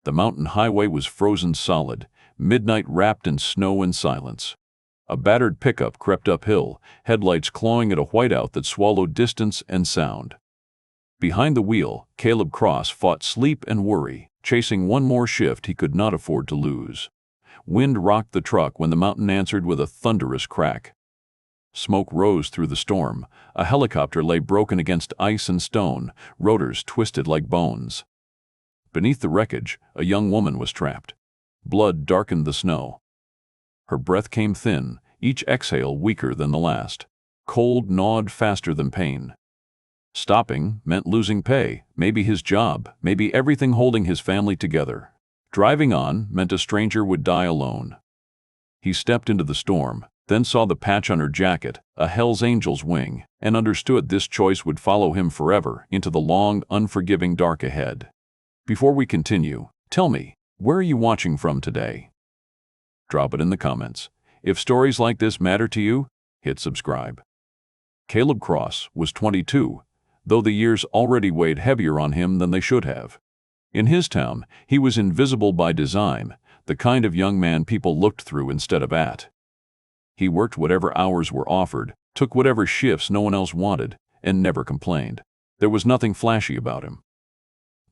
The mountain highway was frozen solid, midnight wrapped in snow and silence. A battered pickup crept uphill, headlights clawing at a whiteout that swallowed distance and sound. Behind the wheel, Caleb Cross fought sleep and worry, chasing one more shift he could not afford to lose. Wind rocked the truck when the mountain answered with a thunderous crack. Smoke rose through the storm. A helicopter lay broken against ice and stone, rotors twisted like bones. Beneath the wreckage, a young woman was trapped. Blood darkened the snow. Her breath came thin, each exhale weaker than the last. Cold gnawed faster than pain. Stopping meant losing pay, maybe his job, maybe everything holding his family together. Driving on meant a stranger would die alone. He stepped into the storm, then saw the patch on her jacket, a Hell's Angel's wing, and understood this choice would follow him forever into the long, unforgiving dark ahead. Before we continue, tell me, where are you watching from today? Drop it in the comments. If stories like this matter to you, hit subscribe. Caleb Cross was 22, though the years already weighed heavier on him than they should have. In his town, he was invisible by design, the kind of young man people looked through instead of at. He worked whatever hours were offered, took whatever shifts no one else wanted, and never complained. There was nothing flashy about him.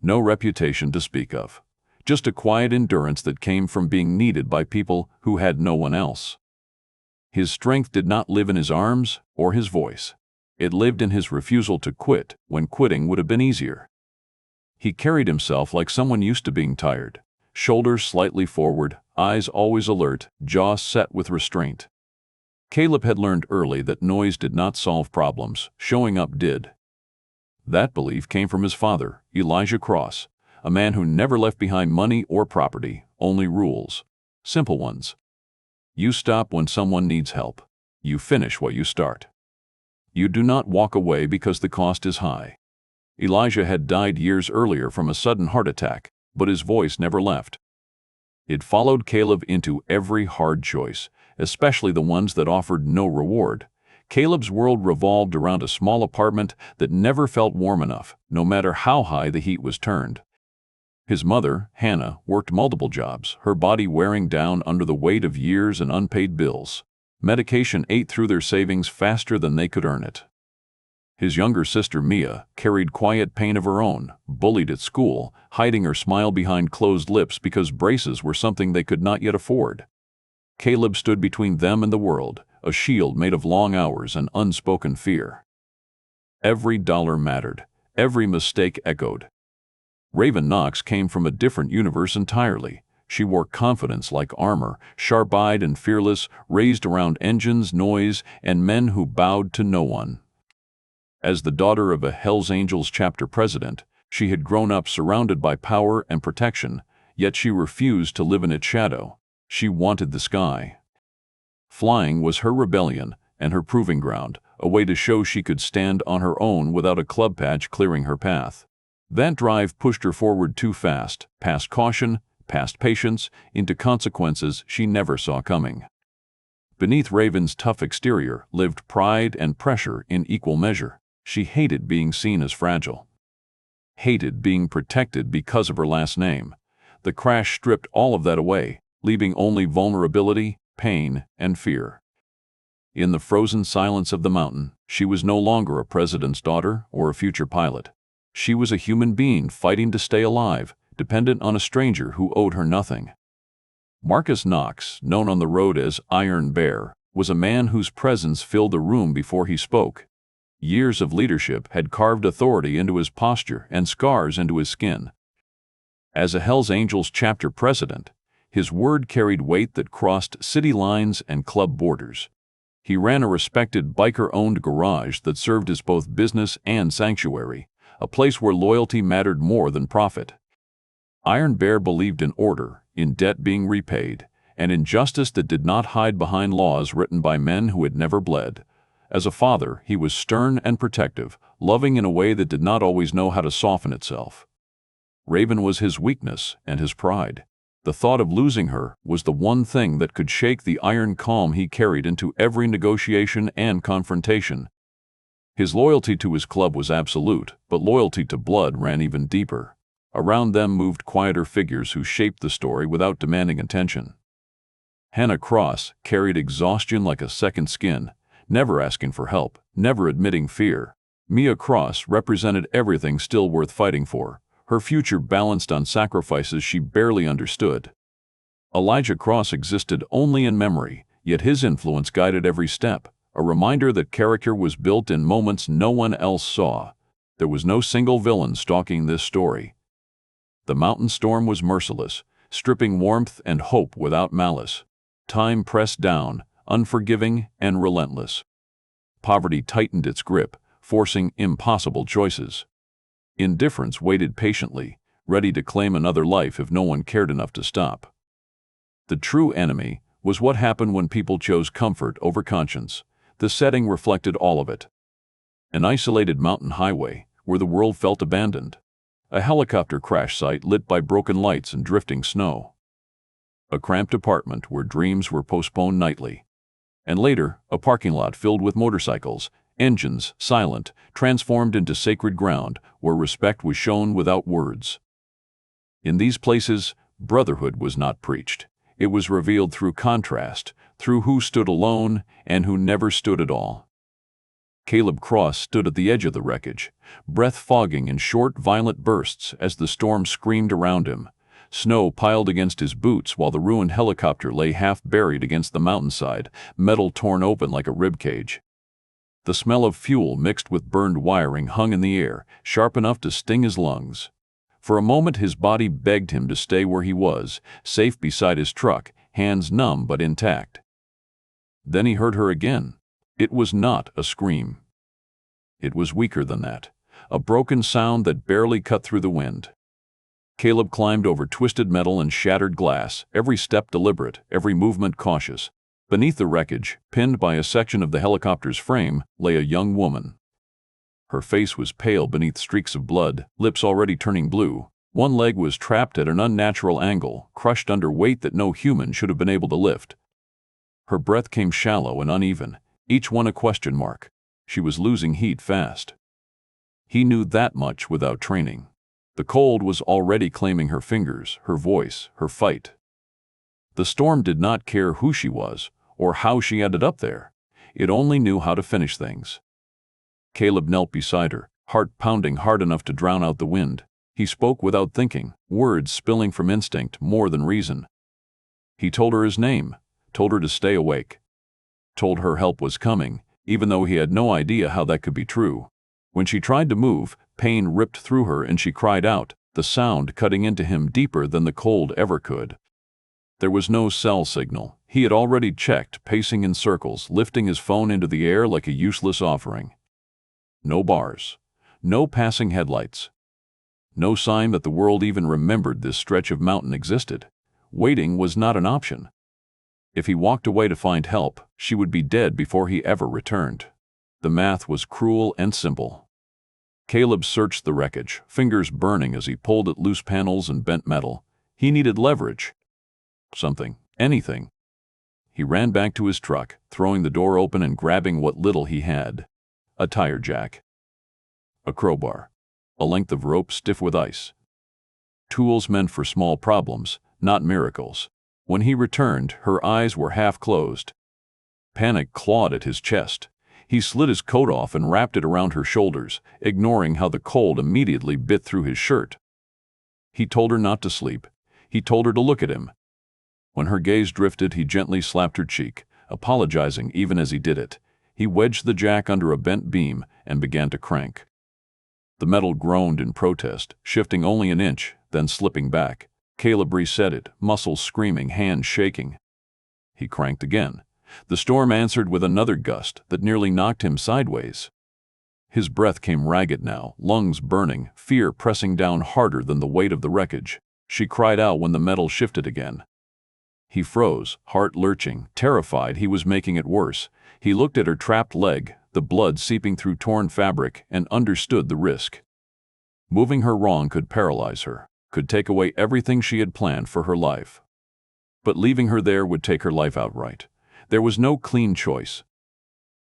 No reputation to speak of. Just a quiet endurance that came from being needed by people who had no one else. His strength did not live in his arms or his voice. It lived in his refusal to quit when quitting would have been easier. He carried himself like someone used to being tired, shoulders slightly forward, eyes always alert, jaw set with restraint. Caleb had learned early that noise did not solve problems, showing up did. That belief came from his father, Elijah Cross, a man who never left behind money or property, only rules. Simple ones. You stop when someone needs help. You finish what you start. You do not walk away because the cost is high. Elijah had died years earlier from a sudden heart attack, but his voice never left. It followed Caleb into every hard choice, especially the ones that offered no reward. Caleb's world revolved around a small apartment that never felt warm enough, no matter how high the heat was turned. His mother, Hannah, worked multiple jobs, her body wearing down under the weight of years and unpaid bills. Medication ate through their savings faster than they could earn it. His younger sister, Mia, carried quiet pain of her own, bullied at school, hiding her smile behind closed lips because braces were something they could not yet afford. Caleb stood between them and the world, a shield made of long hours and unspoken fear. Every dollar mattered. Every mistake echoed. Raven Knox came from a different universe entirely. She wore confidence like armor, sharp-eyed and fearless, raised around engines, noise, and men who bowed to no one. As the daughter of a Hell's Angels chapter president, she had grown up surrounded by power and protection, yet she refused to live in its shadow. She wanted the sky. Flying was her rebellion and her proving ground, a way to show she could stand on her own without a club patch clearing her path. That drive pushed her forward too fast, past caution, past patience, into consequences she never saw coming. Beneath Raven's tough exterior lived pride and pressure in equal measure. She hated being seen as fragile. Hated being protected because of her last name. The crash stripped all of that away, leaving only vulnerability, pain, and fear. In the frozen silence of the mountain, she was no longer a president's daughter or a future pilot. She was a human being fighting to stay alive, dependent on a stranger who owed her nothing. Marcus Knox, known on the road as Iron Bear, was a man whose presence filled the room before he spoke. Years of leadership had carved authority into his posture and scars into his skin. As a Hell's Angels chapter president, his word carried weight that crossed city lines and club borders. He ran a respected biker-owned garage that served as both business and sanctuary, a place where loyalty mattered more than profit. Iron Bear believed in order, in debt being repaid, and in justice that did not hide behind laws written by men who had never bled. As a father, he was stern and protective, loving in a way that did not always know how to soften itself. Raven was his weakness and his pride. The thought of losing her was the one thing that could shake the iron calm he carried into every negotiation and confrontation. His loyalty to his club was absolute, but loyalty to blood ran even deeper. Around them moved quieter figures who shaped the story without demanding attention. Hannah Cross carried exhaustion like a second skin, never asking for help, never admitting fear. Mia Cross represented everything still worth fighting for, her future balanced on sacrifices she barely understood. Elijah Cross existed only in memory, yet his influence guided every step, a reminder that character was built in moments no one else saw. There was no single villain stalking this story. The mountain storm was merciless, stripping warmth and hope without malice. Time pressed down, unforgiving and relentless. Poverty tightened its grip, forcing impossible choices. Indifference waited patiently, ready to claim another life if no one cared enough to stop. The true enemy was what happened when people chose comfort over conscience. The setting reflected all of it. An isolated mountain highway, where the world felt abandoned. A helicopter crash site lit by broken lights and drifting snow. A cramped apartment where dreams were postponed nightly. And later, a parking lot filled with motorcycles, engines, silent, transformed into sacred ground where respect was shown without words. In these places, brotherhood was not preached. It was revealed through contrast, through who stood alone and who never stood at all. Caleb Cross stood at the edge of the wreckage, breath fogging in short, violent bursts as the storm screamed around him. Snow piled against his boots while the ruined helicopter lay half buried against the mountainside, metal torn open like a ribcage. The smell of fuel mixed with burned wiring hung in the air, sharp enough to sting his lungs. For a moment his body begged him to stay where he was, safe beside his truck, hands numb but intact. Then he heard her again. It was not a scream. It was weaker than that, a broken sound that barely cut through the wind. Caleb climbed over twisted metal and shattered glass, every step deliberate, every movement cautious. Beneath the wreckage, pinned by a section of the helicopter's frame, lay a young woman. Her face was pale beneath streaks of blood, lips already turning blue. One leg was trapped at an unnatural angle, crushed under weight that no human should have been able to lift. Her breath came shallow and uneven, each one a question mark. She was losing heat fast. He knew that much without training. The cold was already claiming her fingers, her voice, her fight. The storm did not care who she was, or how she ended up there. It only knew how to finish things. Caleb knelt beside her, heart pounding hard enough to drown out the wind. He spoke without thinking, words spilling from instinct more than reason. He told her his name, told her to stay awake. Told her help was coming, even though he had no idea how that could be true. When she tried to move, pain ripped through her and she cried out, the sound cutting into him deeper than the cold ever could. There was no cell signal. He had already checked, pacing in circles, lifting his phone into the air like a useless offering. No bars. No passing headlights. No sign that the world even remembered this stretch of mountain existed. Waiting was not an option. If he walked away to find help, she would be dead before he ever returned. The math was cruel and simple. Caleb searched the wreckage, fingers burning as he pulled at loose panels and bent metal. He needed leverage. Something, anything. He ran back to his truck, throwing the door open and grabbing what little he had. A tire jack. A crowbar. A length of rope stiff with ice. Tools meant for small problems, not miracles. When he returned, her eyes were half closed. Panic clawed at his chest. He slid his coat off and wrapped it around her shoulders, ignoring how the cold immediately bit through his shirt. He told her not to sleep. He told her to look at him. When her gaze drifted, he gently slapped her cheek, apologizing even as he did it. He wedged the jack under a bent beam and began to crank. The metal groaned in protest, shifting only an inch, then slipping back. Caleb reset it, muscles screaming, hands shaking. He cranked again. The storm answered with another gust that nearly knocked him sideways. His breath came ragged now, lungs burning, fear pressing down harder than the weight of the wreckage. She cried out when the metal shifted again. He froze, heart lurching, terrified he was making it worse. He looked at her trapped leg, the blood seeping through torn fabric, and understood the risk. Moving her wrong could paralyze her, could take away everything she had planned for her life. But leaving her there would take her life outright. There was no clean choice.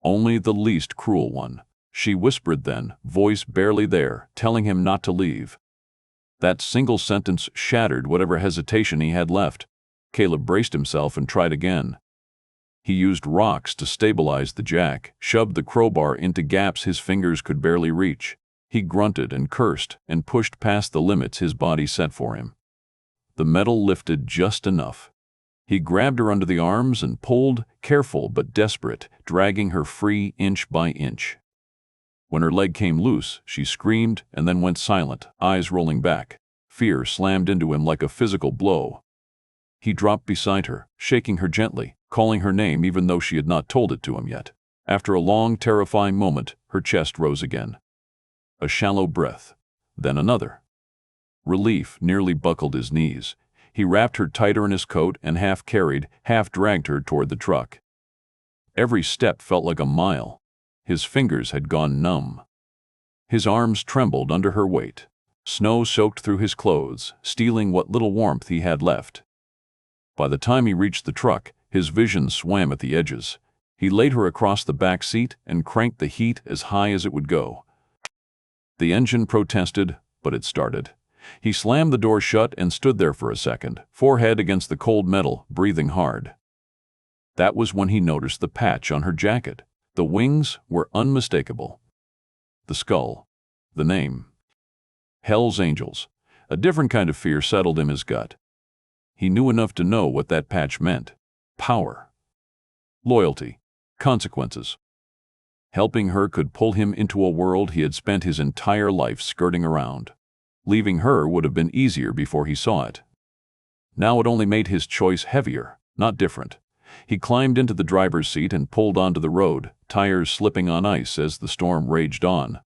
Only the least cruel one. She whispered then, voice barely there, telling him not to leave. That single sentence shattered whatever hesitation he had left. Caleb braced himself and tried again. He used rocks to stabilize the jack, shoved the crowbar into gaps his fingers could barely reach. He grunted and cursed and pushed past the limits his body set for him. The metal lifted just enough. He grabbed her under the arms and pulled, careful but desperate, dragging her free inch by inch. When her leg came loose, she screamed and then went silent, eyes rolling back. Fear slammed into him like a physical blow. He dropped beside her, shaking her gently, calling her name even though she had not told it to him yet. After a long, terrifying moment, her chest rose again. A shallow breath, then another. Relief nearly buckled his knees. He wrapped her tighter in his coat and half carried, half dragged her toward the truck. Every step felt like a mile. His fingers had gone numb. His arms trembled under her weight. Snow soaked through his clothes, stealing what little warmth he had left. By the time he reached the truck, his vision swam at the edges. He laid her across the back seat and cranked the heat as high as it would go. The engine protested, but it started. He slammed the door shut and stood there for a second, forehead against the cold metal, breathing hard. That was when he noticed the patch on her jacket. The wings were unmistakable. The skull. The name. Hell's Angels. A different kind of fear settled in his gut. He knew enough to know what that patch meant. Power. Loyalty. Consequences. Helping her could pull him into a world he had spent his entire life skirting around. Leaving her would have been easier before he saw it. Now it only made his choice heavier, not different. He climbed into the driver's seat and pulled onto the road, tires slipping on ice as the storm raged on.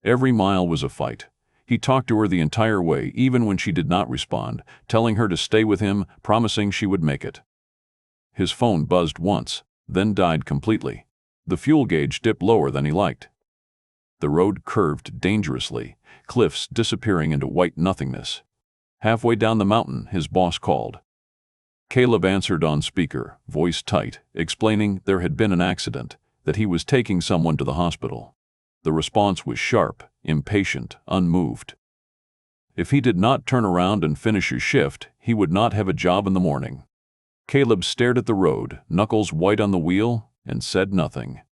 Every mile was a fight. He talked to her the entire way, even when she did not respond, telling her to stay with him, promising she would make it. His phone buzzed once, then died completely. The fuel gauge dipped lower than he liked. The road curved dangerously, cliffs disappearing into white nothingness. Halfway down the mountain, his boss called. Caleb answered on speaker, voice tight, explaining there had been an accident, that he was taking someone to the hospital. The response was sharp, impatient, unmoved. If he did not turn around and finish his shift, he would not have a job in the morning. Caleb stared at the road, knuckles white on the wheel, and said nothing.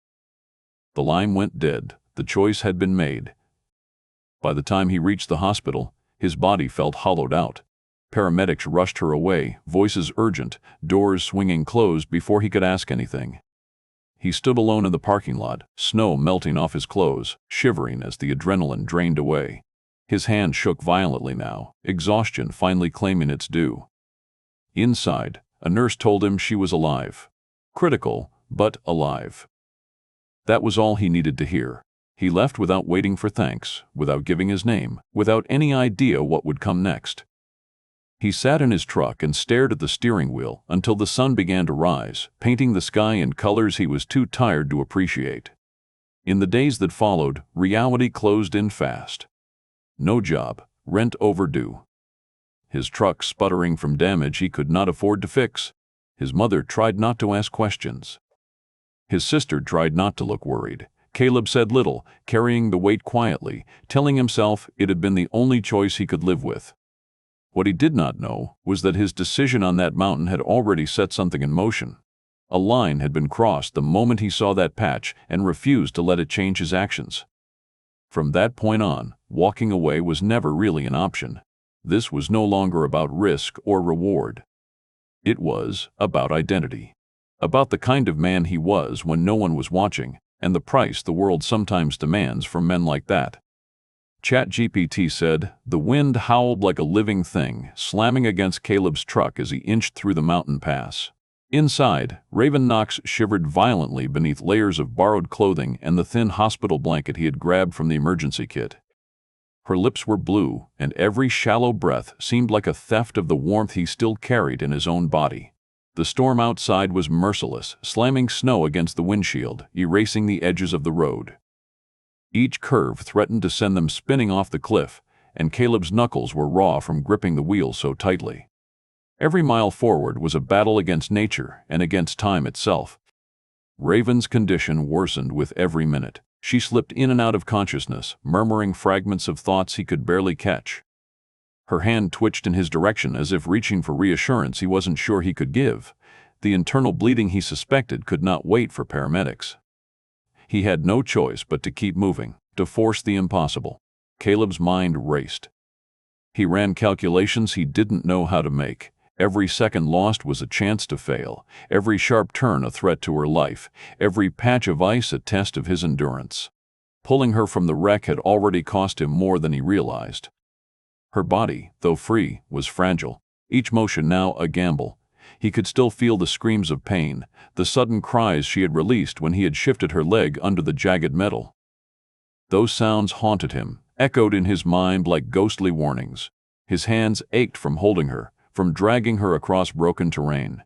The line went dead. The choice had been made. By the time he reached the hospital, his body felt hollowed out. Paramedics rushed her away, voices urgent, doors swinging closed before he could ask anything. He stood alone in the parking lot, snow melting off his clothes, shivering as the adrenaline drained away. His hand shook violently now, exhaustion finally claiming its due. Inside, a nurse told him she was alive. Critical, but alive. That was all he needed to hear. He left without waiting for thanks, without giving his name, without any idea what would come next. He sat in his truck and stared at the steering wheel until the sun began to rise, painting the sky in colors he was too tired to appreciate. In the days that followed, reality closed in fast. No job, rent overdue. His truck sputtering from damage he could not afford to fix. His mother tried not to ask questions. His sister tried not to look worried. Caleb said little, carrying the weight quietly, telling himself it had been the only choice he could live with. What he did not know was that his decision on that mountain had already set something in motion. A line had been crossed the moment he saw that patch and refused to let it change his actions. From that point on, walking away was never really an option. This was no longer about risk or reward. It was about identity. About the kind of man he was when no one was watching, and the price the world sometimes demands from men like that. ChatGPT said, the wind howled like a living thing, slamming against Caleb's truck as he inched through the mountain pass. Inside, Raven Knox shivered violently beneath layers of borrowed clothing and the thin hospital blanket he had grabbed from the emergency kit. Her lips were blue, and every shallow breath seemed like a theft of the warmth he still carried in his own body. The storm outside was merciless, slamming snow against the windshield, erasing the edges of the road. Each curve threatened to send them spinning off the cliff, and Caleb's knuckles were raw from gripping the wheel so tightly. Every mile forward was a battle against nature and against time itself. Raven's condition worsened with every minute. She slipped in and out of consciousness, murmuring fragments of thoughts he could barely catch. Her hand twitched in his direction as if reaching for reassurance he wasn't sure he could give. The internal bleeding he suspected could not wait for paramedics. He had no choice but to keep moving, to force the impossible. Caleb's mind raced. He ran calculations he didn't know how to make. Every second lost was a chance to fail, every sharp turn a threat to her life, every patch of ice a test of his endurance. Pulling her from the wreck had already cost him more than he realized. Her body, though free, was fragile, each motion now a gamble. He could still feel the screams of pain, the sudden cries she had released when he had shifted her leg under the jagged metal. Those sounds haunted him, echoed in his mind like ghostly warnings. His hands ached from holding her, from dragging her across broken terrain.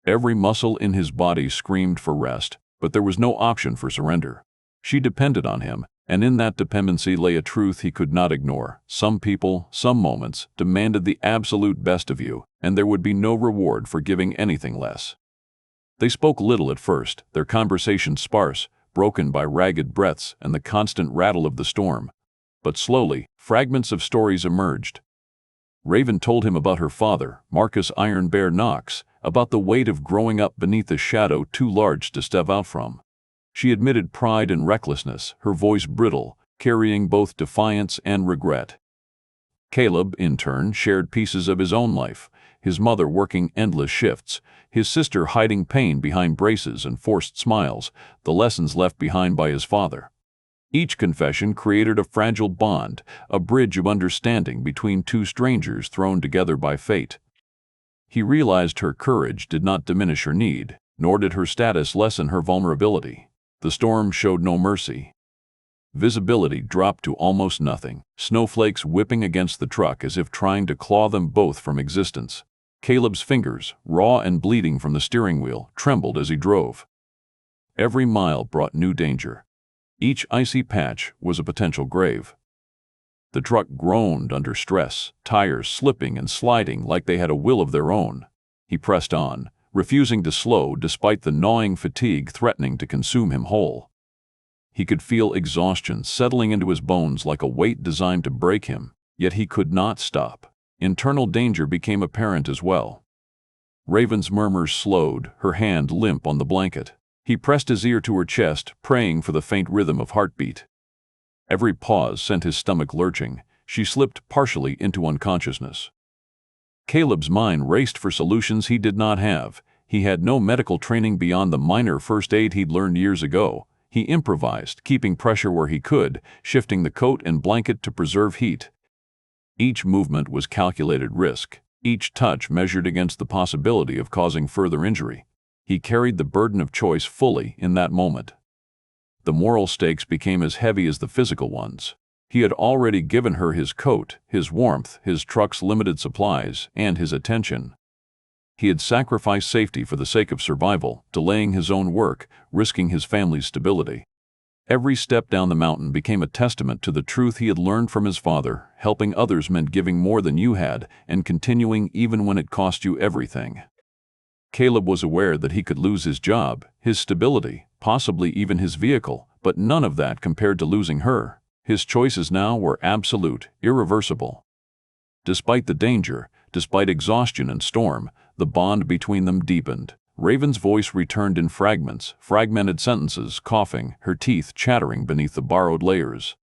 Every muscle in his body screamed for rest, but there was no option for surrender. She depended on him, and in that dependency lay a truth he could not ignore. Some people, some moments, demanded the absolute best of you, and there would be no reward for giving anything less. They spoke little at first, their conversation sparse, broken by ragged breaths and the constant rattle of the storm. But slowly, fragments of stories emerged. Raven told him about her father, Marcus Iron Bear Knox, about the weight of growing up beneath a shadow too large to step out from. She admitted pride and recklessness, her voice brittle, carrying both defiance and regret. Caleb, in turn, shared pieces of his own life, his mother working endless shifts, his sister hiding pain behind braces and forced smiles, the lessons left behind by his father. Each confession created a fragile bond, a bridge of understanding between two strangers thrown together by fate. He realized her courage did not diminish her need, nor did her status lessen her vulnerability. The storm showed no mercy. Visibility dropped to almost nothing, snowflakes whipping against the truck as if trying to claw them both from existence. Caleb's fingers, raw and bleeding from the steering wheel, trembled as he drove. Every mile brought new danger. Each icy patch was a potential grave. The truck groaned under stress, tires slipping and sliding like they had a will of their own. He pressed on, refusing to slow despite the gnawing fatigue threatening to consume him whole. He could feel exhaustion settling into his bones like a weight designed to break him, yet he could not stop. Internal danger became apparent as well. Raven's murmurs slowed, her hand limp on the blanket. He pressed his ear to her chest, praying for the faint rhythm of heartbeat. Every pause sent his stomach lurching. She slipped partially into unconsciousness. Caleb's mind raced for solutions he did not have. He had no medical training beyond the minor first aid he'd learned years ago. He improvised, keeping pressure where he could, shifting the coat and blanket to preserve heat. Each movement was calculated risk, each touch measured against the possibility of causing further injury. He carried the burden of choice fully in that moment. The moral stakes became as heavy as the physical ones. He had already given her his coat, his warmth, his truck's limited supplies, and his attention. He had sacrificed safety for the sake of survival, delaying his own work, risking his family's stability. Every step down the mountain became a testament to the truth he had learned from his father. Helping others meant giving more than you had, and continuing even when it cost you everything. Caleb was aware that he could lose his job, his stability, possibly even his vehicle, but none of that compared to losing her. His choices now were absolute, irreversible. Despite the danger, despite exhaustion and storm, the bond between them deepened. Raven's voice returned in fragments, fragmented sentences, coughing, her teeth chattering beneath the borrowed layers.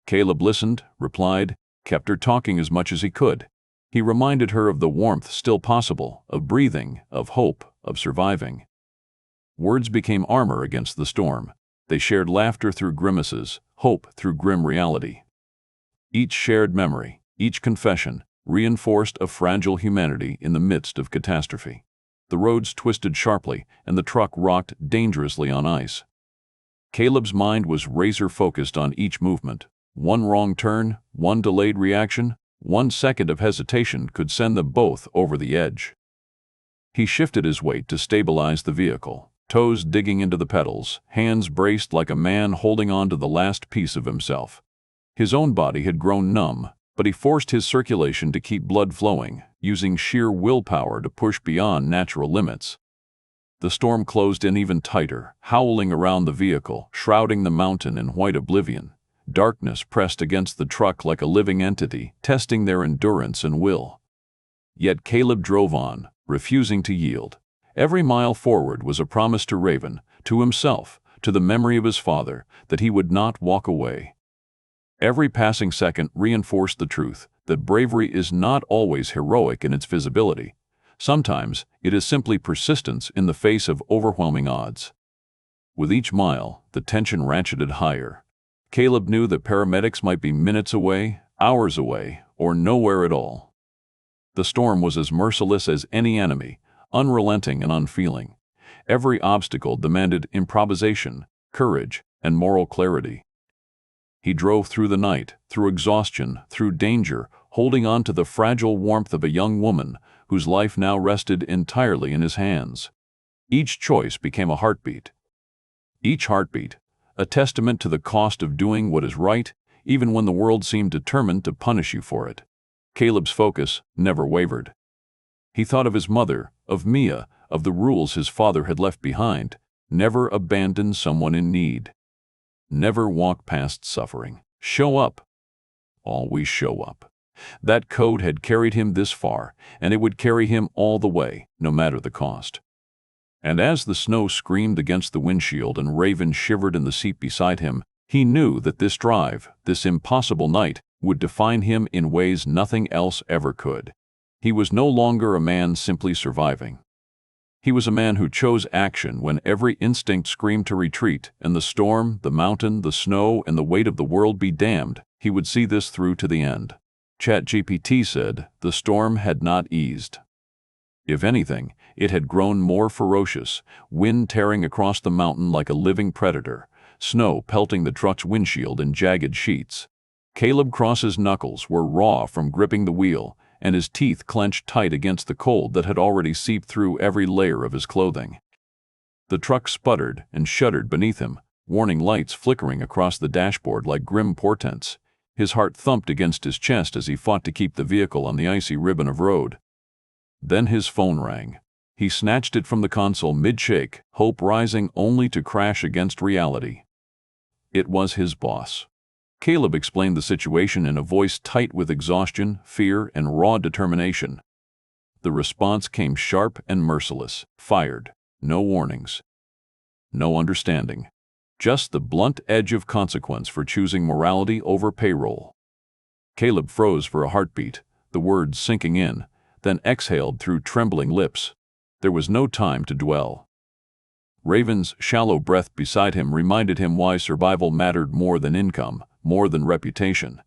Caleb listened, replied, kept her talking as much as he could. He reminded her of the warmth still possible, of breathing, of hope, of surviving. Words became armor against the storm. They shared laughter through grimaces, hope through grim reality. Each shared memory, each confession, reinforced a fragile humanity in the midst of catastrophe. The roads twisted sharply, and the truck rocked dangerously on ice. Caleb's mind was razor-focused on each movement. One wrong turn, one delayed reaction, 1 second of hesitation could send them both over the edge. He shifted his weight to stabilize the vehicle, toes digging into the pedals, hands braced like a man holding on to the last piece of himself. His own body had grown numb, but he forced his circulation to keep blood flowing, using sheer willpower to push beyond natural limits. The storm closed in even tighter, howling around the vehicle, shrouding the mountain in white oblivion. Darkness pressed against the truck like a living entity, testing their endurance and will. Yet Caleb drove on, refusing to yield. Every mile forward was a promise to Raven, to himself, to the memory of his father, that he would not walk away. Every passing second reinforced the truth that bravery is not always heroic in its visibility. Sometimes it is simply persistence in the face of overwhelming odds. With each mile, the tension ratcheted higher. Caleb knew that paramedics might be minutes away, hours away, or nowhere at all. The storm was as merciless as any enemy, unrelenting and unfeeling. Every obstacle demanded improvisation, courage, and moral clarity. He drove through the night, through exhaustion, through danger, holding on to the fragile warmth of a young woman whose life now rested entirely in his hands. Each choice became a heartbeat. Each heartbeat, a testament to the cost of doing what is right, even when the world seemed determined to punish you for it. Caleb's focus never wavered. He thought of his mother, of Mia, of the rules his father had left behind. Never abandon someone in need. Never walk past suffering. Show up. Always show up. That code had carried him this far, and it would carry him all the way, no matter the cost. And as the snow screamed against the windshield and Raven shivered in the seat beside him, he knew that this drive, this impossible night, would define him in ways nothing else ever could. He was no longer a man simply surviving. He was a man who chose action when every instinct screamed to retreat, and the storm, the mountain, the snow, and the weight of the world be damned, he would see this through to the end. ChatGPT said the storm had not eased. If anything, it had grown more ferocious, wind tearing across the mountain like a living predator, snow pelting the truck's windshield in jagged sheets. Caleb Cross's knuckles were raw from gripping the wheel, and his teeth clenched tight against the cold that had already seeped through every layer of his clothing. The truck sputtered and shuddered beneath him, warning lights flickering across the dashboard like grim portents. His heart thumped against his chest as he fought to keep the vehicle on the icy ribbon of road. Then his phone rang. He snatched it from the console mid-shake, hope rising only to crash against reality. It was his boss. Caleb explained the situation in a voice tight with exhaustion, fear, and raw determination. The response came sharp and merciless. Fired. No warnings. No understanding. Just the blunt edge of consequence for choosing morality over payroll. Caleb froze for a heartbeat, the words sinking in, then exhaled through trembling lips. There was no time to dwell. Raven's shallow breath beside him reminded him why survival mattered more than income, more than reputation.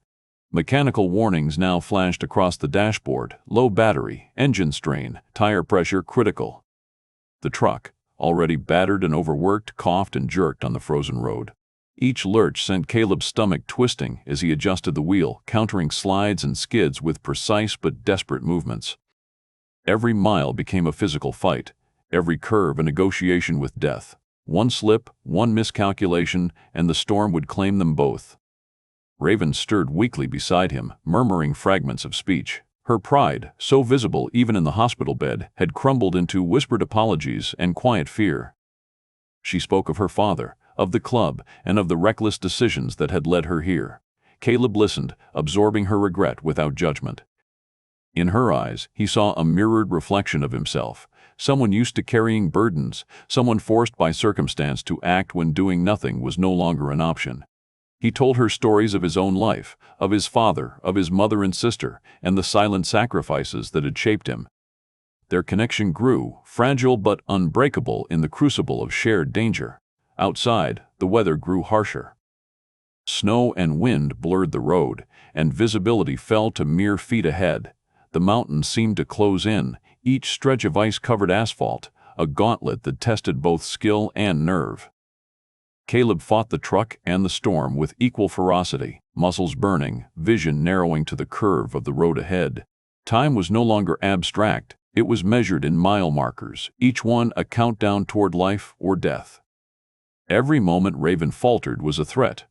Mechanical warnings now flashed across the dashboard: low battery, engine strain, tire pressure critical. The truck, already battered and overworked, coughed and jerked on the frozen road. Each lurch sent Caleb's stomach twisting as he adjusted the wheel, countering slides and skids with precise but desperate movements. Every mile became a physical fight, every curve a negotiation with death. One slip, one miscalculation, and the storm would claim them both. Raven stirred weakly beside him, murmuring fragments of speech. Her pride, so visible even in the hospital bed, had crumbled into whispered apologies and quiet fear. She spoke of her father, of the club, and of the reckless decisions that had led her here. Caleb listened, absorbing her regret without judgment. In her eyes, he saw a mirrored reflection of himself, someone used to carrying burdens, someone forced by circumstance to act when doing nothing was no longer an option. He told her stories of his own life, of his father, of his mother and sister, and the silent sacrifices that had shaped him. Their connection grew, fragile but unbreakable in the crucible of shared danger. Outside, the weather grew harsher. Snow and wind blurred the road, and visibility fell to mere feet ahead. The mountains seemed to close in, each stretch of ice-covered asphalt, a gauntlet that tested both skill and nerve. Caleb fought the truck and the storm with equal ferocity, muscles burning, vision narrowing to the curve of the road ahead. Time was no longer abstract, it was measured in mile markers, each one a countdown toward life or death. Every moment Raven faltered was a threat.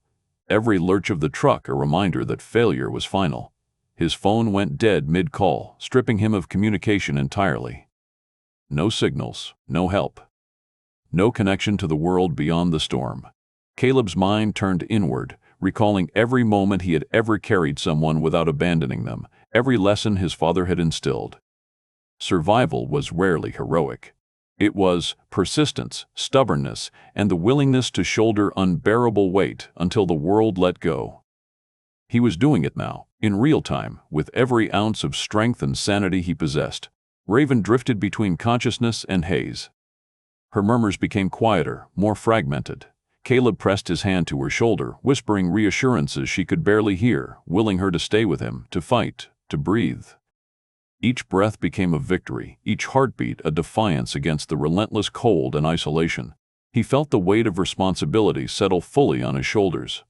Every lurch of the truck a reminder that failure was final. His phone went dead mid-call, stripping him of communication entirely. No signals, no help. No connection to the world beyond the storm. Caleb's mind turned inward, recalling every moment he had ever carried someone without abandoning them, every lesson his father had instilled. Survival was rarely heroic. It was persistence, stubbornness, and the willingness to shoulder unbearable weight until the world let go. He was doing it now, in real time, with every ounce of strength and sanity he possessed. Raven drifted between consciousness and haze. Her murmurs became quieter, more fragmented. Caleb pressed his hand to her shoulder, whispering reassurances she could barely hear, willing her to stay with him, to fight, to breathe. Each breath became a victory, each heartbeat a defiance against the relentless cold and isolation. He felt the weight of responsibility settle fully on his shoulders.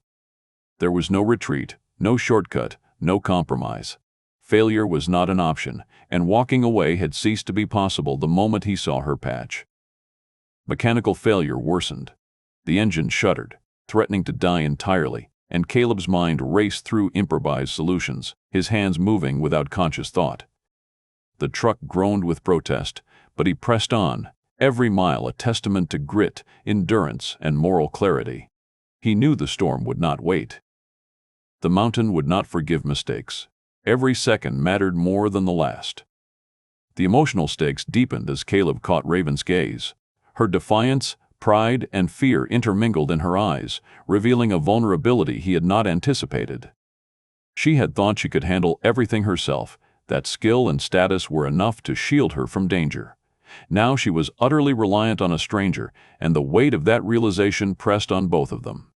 There was no retreat, no shortcut, no compromise. Failure was not an option, and walking away had ceased to be possible the moment he saw her patch. Mechanical failure worsened. The engine shuddered, threatening to die entirely, and Caleb's mind raced through improvised solutions, his hands moving without conscious thought. The truck groaned with protest, but he pressed on, every mile a testament to grit, endurance, and moral clarity. He knew the storm would not wait. The mountain would not forgive mistakes. Every second mattered more than the last. The emotional stakes deepened as Caleb caught Raven's gaze. Her defiance, pride, and fear intermingled in her eyes, revealing a vulnerability he had not anticipated. She had thought she could handle everything herself, that skill and status were enough to shield her from danger. Now she was utterly reliant on a stranger, and the weight of that realization pressed on both of them.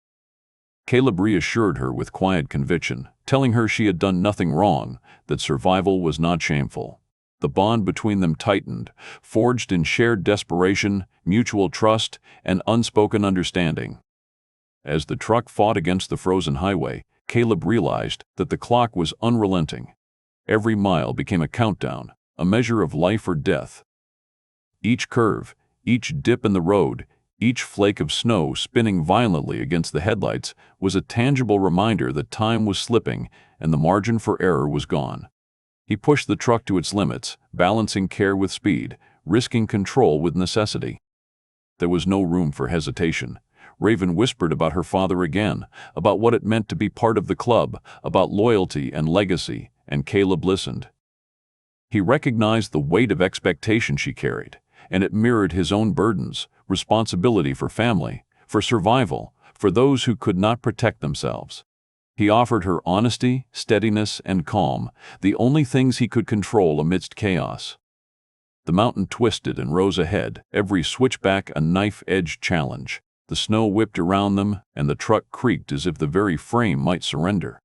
Caleb reassured her with quiet conviction, telling her she had done nothing wrong, that survival was not shameful. The bond between them tightened, forged in shared desperation, mutual trust, and unspoken understanding. As the truck fought against the frozen highway, Caleb realized that the clock was unrelenting. Every mile became a countdown, a measure of life or death. Each curve, each dip in the road, each flake of snow spinning violently against the headlights was a tangible reminder that time was slipping and the margin for error was gone. He pushed the truck to its limits, balancing care with speed, risking control with necessity. There was no room for hesitation. Raven whispered about her father again, about what it meant to be part of the club, about loyalty and legacy, and Caleb listened. He recognized the weight of expectation she carried, and it mirrored his own burdens, responsibility for family, for survival, for those who could not protect themselves. He offered her honesty, steadiness, and calm, the only things he could control amidst chaos. The mountain twisted and rose ahead, every switchback a knife-edged challenge. The snow whipped around them, and the truck creaked as if the very frame might surrender.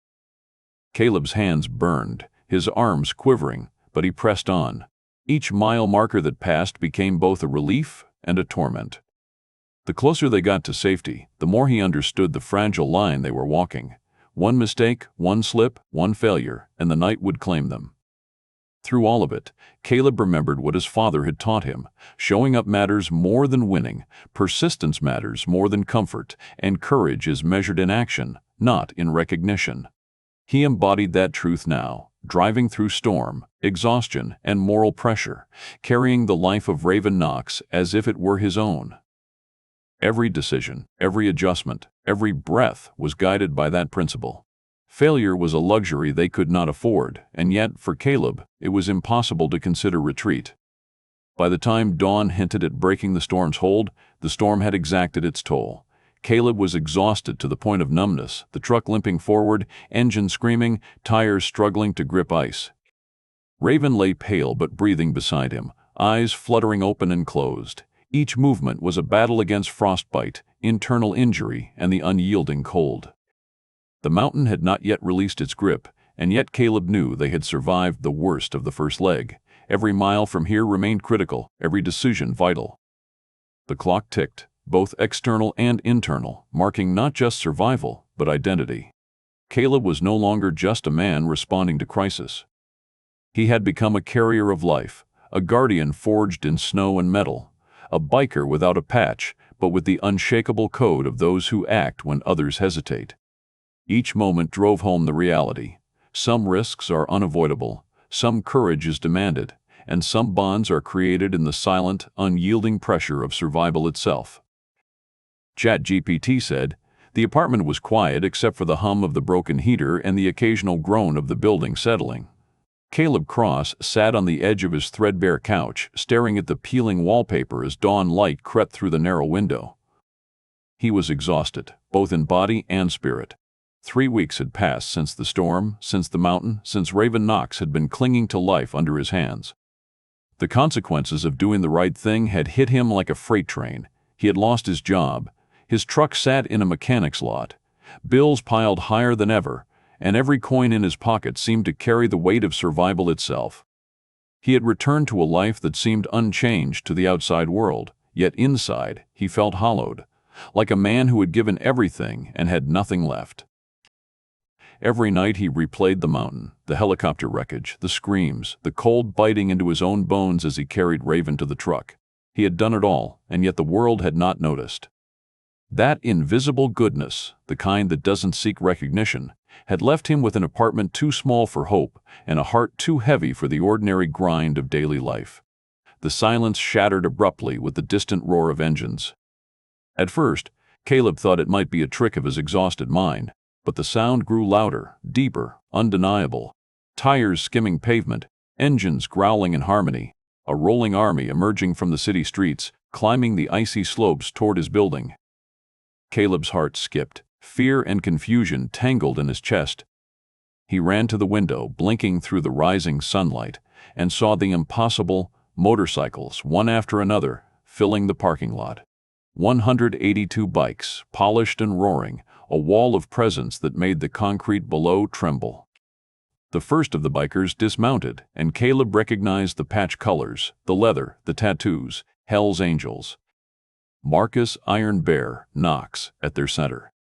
Caleb's hands burned, his arms quivering, but he pressed on. Each mile marker that passed became both a relief and a torment. The closer they got to safety, the more he understood the fragile line they were walking. One mistake, one slip, one failure, and the night would claim them. Through all of it, Caleb remembered what his father had taught him. Showing up matters more than winning, persistence matters more than comfort, and courage is measured in action, not in recognition. He embodied that truth now, driving through storm, exhaustion, and moral pressure, carrying the life of Raven Knox as if it were his own. Every decision, every adjustment, every breath was guided by that principle. Failure was a luxury they could not afford, and yet, for Caleb, it was impossible to consider retreat. By the time dawn hinted at breaking the storm's hold, the storm had exacted its toll. Caleb was exhausted to the point of numbness, the truck limping forward, engine screaming, tires struggling to grip ice. Raven lay pale but breathing beside him, eyes fluttering open and closed. Each movement was a battle against frostbite, internal injury, and the unyielding cold. The mountain had not yet released its grip, and yet Caleb knew they had survived the worst of the first leg. Every mile from here remained critical, every decision vital. The clock ticked, both external and internal, marking not just survival, but identity. Caleb was no longer just a man responding to crisis. He had become a carrier of life, a guardian forged in snow and metal, a biker without a patch, but with the unshakable code of those who act when others hesitate. Each moment drove home the reality. Some risks are unavoidable, some courage is demanded, and some bonds are created in the silent, unyielding pressure of survival itself. ChatGPT said, The apartment was quiet except for the hum of the broken heater and the occasional groan of the building settling. Caleb Cross sat on the edge of his threadbare couch, staring at the peeling wallpaper as dawn light crept through the narrow window. He was exhausted, both in body and spirit. 3 weeks had passed since the storm, since the mountain, since Raven Knox had been clinging to life under his hands. The consequences of doing the right thing had hit him like a freight train. He had lost his job. His truck sat in a mechanic's lot. Bills piled higher than ever, and every coin in his pocket seemed to carry the weight of survival itself. He had returned to a life that seemed unchanged to the outside world, yet inside he felt hollowed, like a man who had given everything and had nothing left. Every night he replayed the mountain, the helicopter wreckage, the screams, the cold biting into his own bones as he carried Raven to the truck. He had done it all, and yet the world had not noticed. That invisible goodness, the kind that doesn't seek recognition, had left him with an apartment too small for hope and a heart too heavy for the ordinary grind of daily life. The silence shattered abruptly with the distant roar of engines. At first, Caleb thought it might be a trick of his exhausted mind, but the sound grew louder, deeper, undeniable. Tires skimming pavement, engines growling in harmony, a rolling army emerging from the city streets, climbing the icy slopes toward his building. Caleb's heart skipped. Fear and confusion tangled in his chest. He ran to the window, blinking through the rising sunlight, and saw the impossible motorcycles, one after another, filling the parking lot. 182 bikes, polished and roaring, a wall of presence that made the concrete below tremble. The first of the bikers dismounted, and Caleb recognized the patch colors, the leather, the tattoos, Hell's Angels. Marcus Iron Bear Knox at their center.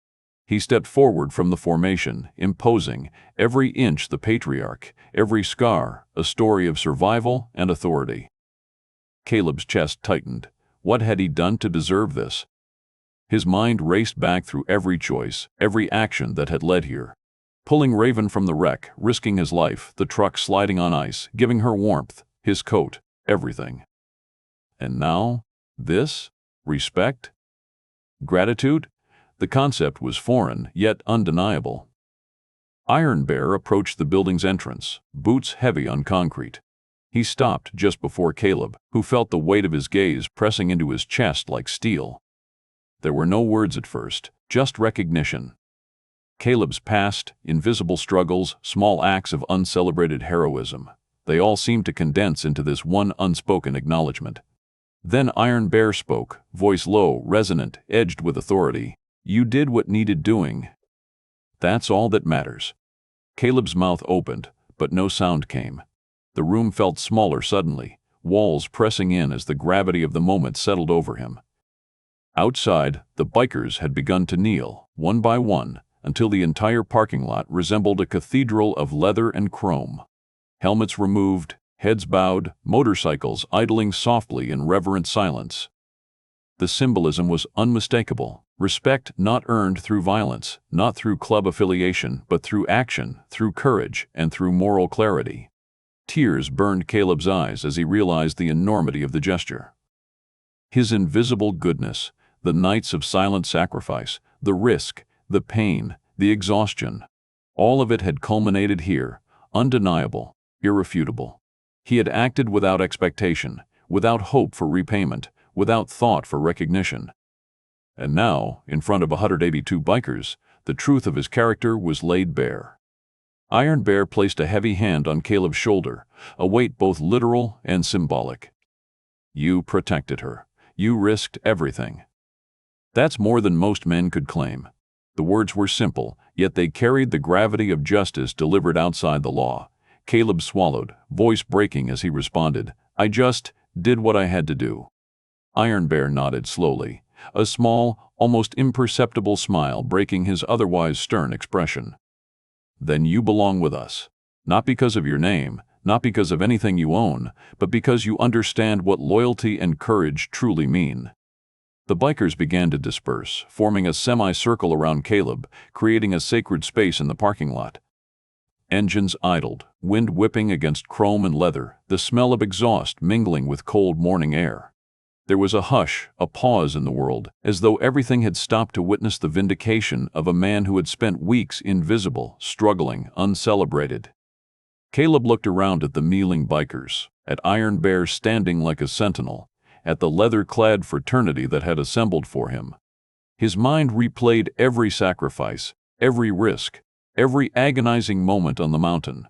He stepped forward from the formation, imposing, every inch the patriarch, every scar a story of survival and authority. Caleb's chest tightened. What had he done to deserve this? His mind raced back through every choice, every action that had led here. Pulling Raven from the wreck, risking his life, the truck sliding on ice, giving her warmth, his coat, everything. And now, this? Respect? Gratitude? The concept was foreign, yet undeniable. Iron Bear approached the building's entrance, boots heavy on concrete. He stopped just before Caleb, who felt the weight of his gaze pressing into his chest like steel. There were no words at first, just recognition. Caleb's past, invisible struggles, small acts of uncelebrated heroism, they all seemed to condense into this one unspoken acknowledgement. Then Iron Bear spoke, voice low, resonant, edged with authority. You did what needed doing. That's all that matters. Caleb's mouth opened, but no sound came. The room felt smaller suddenly, walls pressing in as the gravity of the moment settled over him. Outside, the bikers had begun to kneel, one by one, until the entire parking lot resembled a cathedral of leather and chrome. Helmets removed, heads bowed, motorcycles idling softly in reverent silence. The symbolism was unmistakable. Respect not earned through violence, not through club affiliation, but through action, through courage, and through moral clarity. Tears burned Caleb's eyes as he realized the enormity of the gesture. His invisible goodness, the nights of silent sacrifice, the risk, the pain, the exhaustion, all of it had culminated here, undeniable, irrefutable. He had acted without expectation, without hope for repayment, without thought for recognition. And now, in front of 182 bikers, the truth of his character was laid bare. Iron Bear placed a heavy hand on Caleb's shoulder, a weight both literal and symbolic. You protected her. You risked everything. That's more than most men could claim. The words were simple, yet they carried the gravity of justice delivered outside the law. Caleb swallowed, voice breaking as he responded, I just did what I had to do. Iron Bear nodded slowly, a small, almost imperceptible smile breaking his otherwise stern expression. Then you belong with us. Not because of your name, not because of anything you own, but because you understand what loyalty and courage truly mean. The bikers began to disperse, forming a semicircle around Caleb, creating a sacred space in the parking lot. Engines idled, wind whipping against chrome and leather, the smell of exhaust mingling with cold morning air. There was a hush, a pause in the world, as though everything had stopped to witness the vindication of a man who had spent weeks invisible, struggling, uncelebrated. Caleb looked around at the kneeling bikers, at Iron Bear standing like a sentinel, at the leather-clad fraternity that had assembled for him. His mind replayed every sacrifice, every risk, every agonizing moment on the mountain.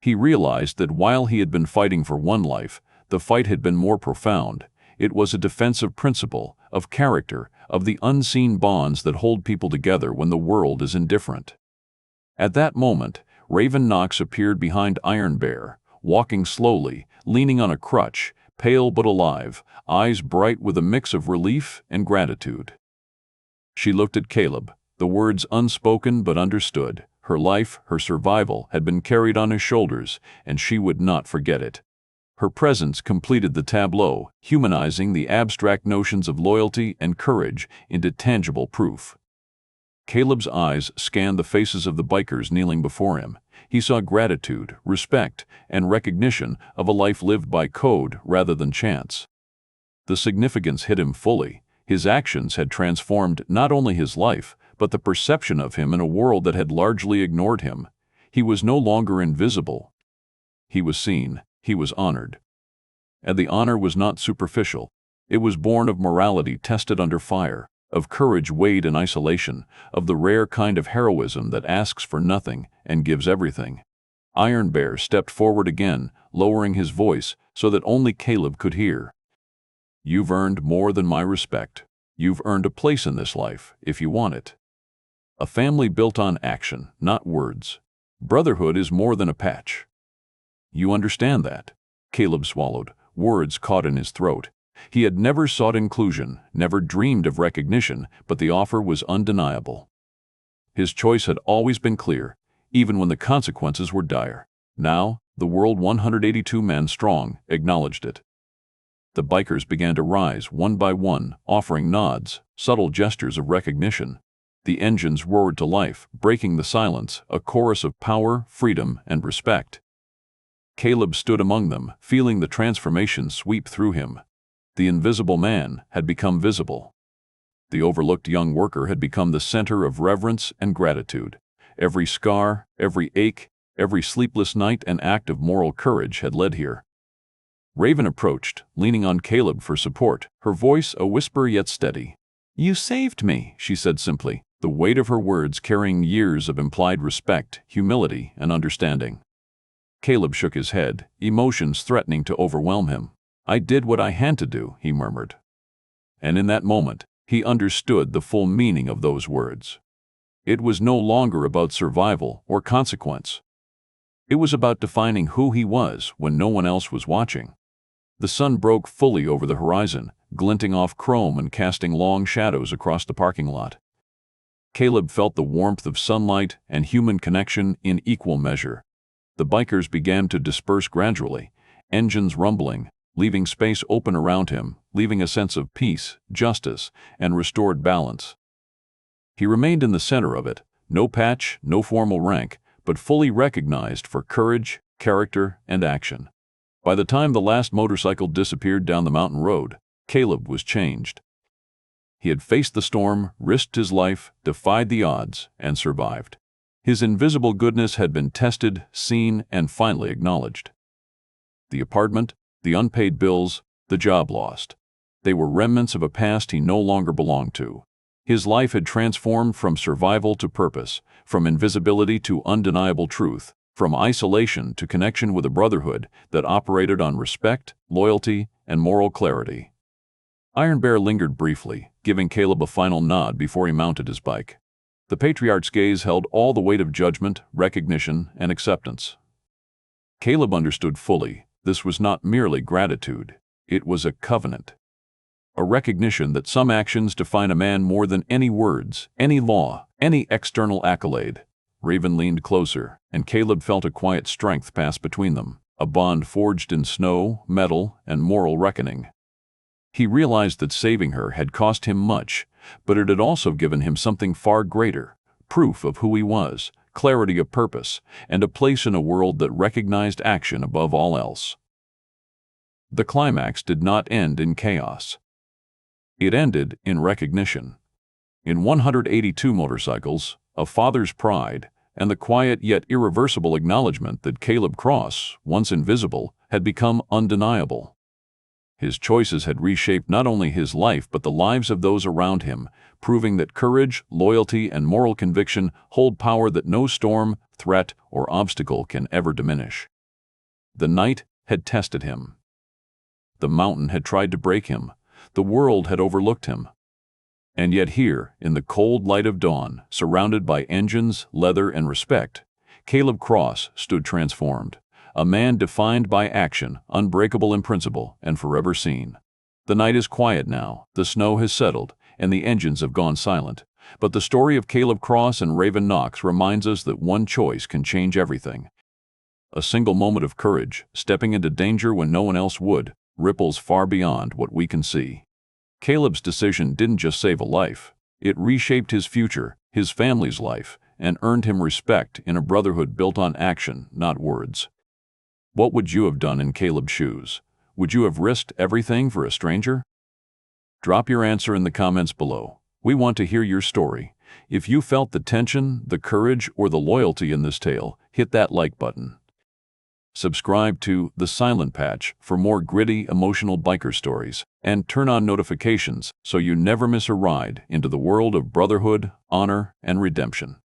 He realized that while he had been fighting for one life, the fight had been more profound. It was a defense of principle, of character, of the unseen bonds that hold people together when the world is indifferent. At that moment, Raven Knox appeared behind Iron Bear, walking slowly, leaning on a crutch, pale but alive, eyes bright with a mix of relief and gratitude. She looked at Caleb, the words unspoken but understood. Her life, her survival, had been carried on his shoulders, and she would not forget it. Her presence completed the tableau, humanizing the abstract notions of loyalty and courage into tangible proof. Caleb's eyes scanned the faces of the bikers kneeling before him. He saw gratitude, respect, and recognition of a life lived by code rather than chance. The significance hit him fully. His actions had transformed not only his life, but the perception of him in a world that had largely ignored him. He was no longer invisible. He was seen. He was honored. And the honor was not superficial. It was born of morality tested under fire, of courage weighed in isolation, of the rare kind of heroism that asks for nothing and gives everything. Iron Bear stepped forward again, lowering his voice so that only Caleb could hear. "You've earned more than my respect. You've earned a place in this life, if you want it. A family built on action, not words. Brotherhood is more than a patch. You understand that?" Caleb swallowed, words caught in his throat. He had never sought inclusion, never dreamed of recognition, but the offer was undeniable. His choice had always been clear, even when the consequences were dire. Now, the world 182 men strong acknowledged it. The bikers began to rise one by one, offering nods, subtle gestures of recognition. The engines roared to life, breaking the silence, a chorus of power, freedom, and respect. Caleb stood among them, feeling the transformation sweep through him. The invisible man had become visible. The overlooked young worker had become the center of reverence and gratitude. Every scar, every ache, every sleepless night and act of moral courage had led here. Raven approached, leaning on Caleb for support, her voice a whisper yet steady. "You saved me," she said simply, the weight of her words carrying years of implied respect, humility, and understanding. Caleb shook his head, emotions threatening to overwhelm him. "I did what I had to do," he murmured. And in that moment, he understood the full meaning of those words. It was no longer about survival or consequence. It was about defining who he was when no one else was watching. The sun broke fully over the horizon, glinting off chrome and casting long shadows across the parking lot. Caleb felt the warmth of sunlight and human connection in equal measure. The bikers began to disperse gradually, engines rumbling, leaving space open around him, leaving a sense of peace, justice, and restored balance. He remained in the center of it, no patch, no formal rank, but fully recognized for courage, character, and action. By the time the last motorcycle disappeared down the mountain road, Caleb was changed. He had faced the storm, risked his life, defied the odds, and survived. His invisible goodness had been tested, seen, and finally acknowledged. The apartment, the unpaid bills, the job lost. They were remnants of a past he no longer belonged to. His life had transformed from survival to purpose, from invisibility to undeniable truth, from isolation to connection with a brotherhood that operated on respect, loyalty, and moral clarity. Iron Bear lingered briefly, giving Caleb a final nod before he mounted his bike. The patriarch's gaze held all the weight of judgment, recognition, and acceptance. Caleb understood fully, this was not merely gratitude, it was a covenant. A recognition that some actions define a man more than any words, any law, any external accolade. Raven leaned closer, and Caleb felt a quiet strength pass between them, a bond forged in snow, metal, and moral reckoning. He realized that saving her had cost him much, but it had also given him something far greater, proof of who he was, clarity of purpose, and a place in a world that recognized action above all else. The climax did not end in chaos. It ended in recognition. In 182 motorcycles, a father's pride, and the quiet yet irreversible acknowledgement that Caleb Cross, once invisible, had become undeniable. His choices had reshaped not only his life but the lives of those around him, proving that courage, loyalty, and moral conviction hold power that no storm, threat, or obstacle can ever diminish. The night had tested him. The mountain had tried to break him. The world had overlooked him. And yet here, in the cold light of dawn, surrounded by engines, leather, and respect, Caleb Cross stood transformed, a man defined by action, unbreakable in principle, and forever seen. The night is quiet now, the snow has settled, and the engines have gone silent. But the story of Caleb Cross and Raven Knox reminds us that one choice can change everything. A single moment of courage, stepping into danger when no one else would, ripples far beyond what we can see. Caleb's decision didn't just save a life. It reshaped his future, his family's life, and earned him respect in a brotherhood built on action, not words. What would you have done in Caleb's shoes? Would you have risked everything for a stranger? Drop your answer in the comments below. We want to hear your story. If you felt the tension, the courage, or the loyalty in this tale, hit that like button. Subscribe to The Silent Patch for more gritty, emotional biker stories, and turn on notifications so you never miss a ride into the world of brotherhood, honor, and redemption.